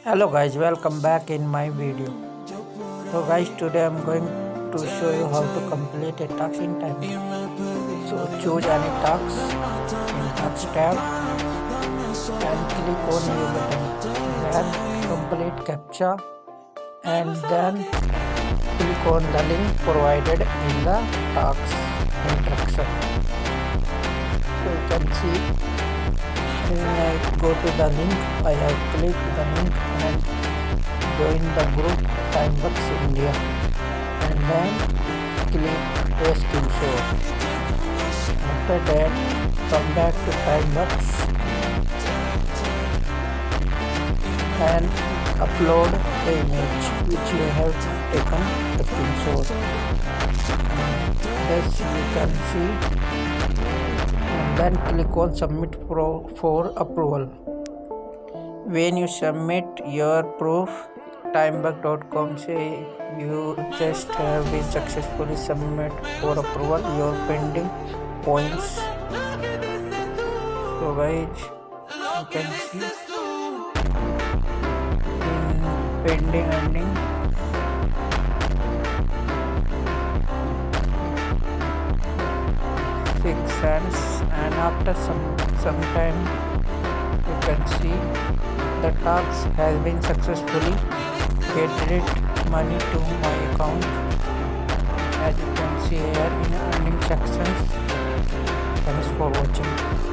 Hello guys, welcome back in my video. So guys, today I'm going to show you how to complete a task in time. So choose any task in task tab and click on new button. Then complete captcha and then click on the link provided in the task instruction. So you can see go to the link. I have clicked the link and join the group timebucks India and then click paste screenshot. After that come back to timebucks and upload the image which you have taken the screenshot. This you can see and then click on submit for approval. When you submit your proof, timebucks.com say you just have been successfully submitted for approval your pending points. So guys, you can see in pending earning $6 and after some time you can see the task has been successfully credited money to my account, as you can see here in earning sections. Thanks for watching.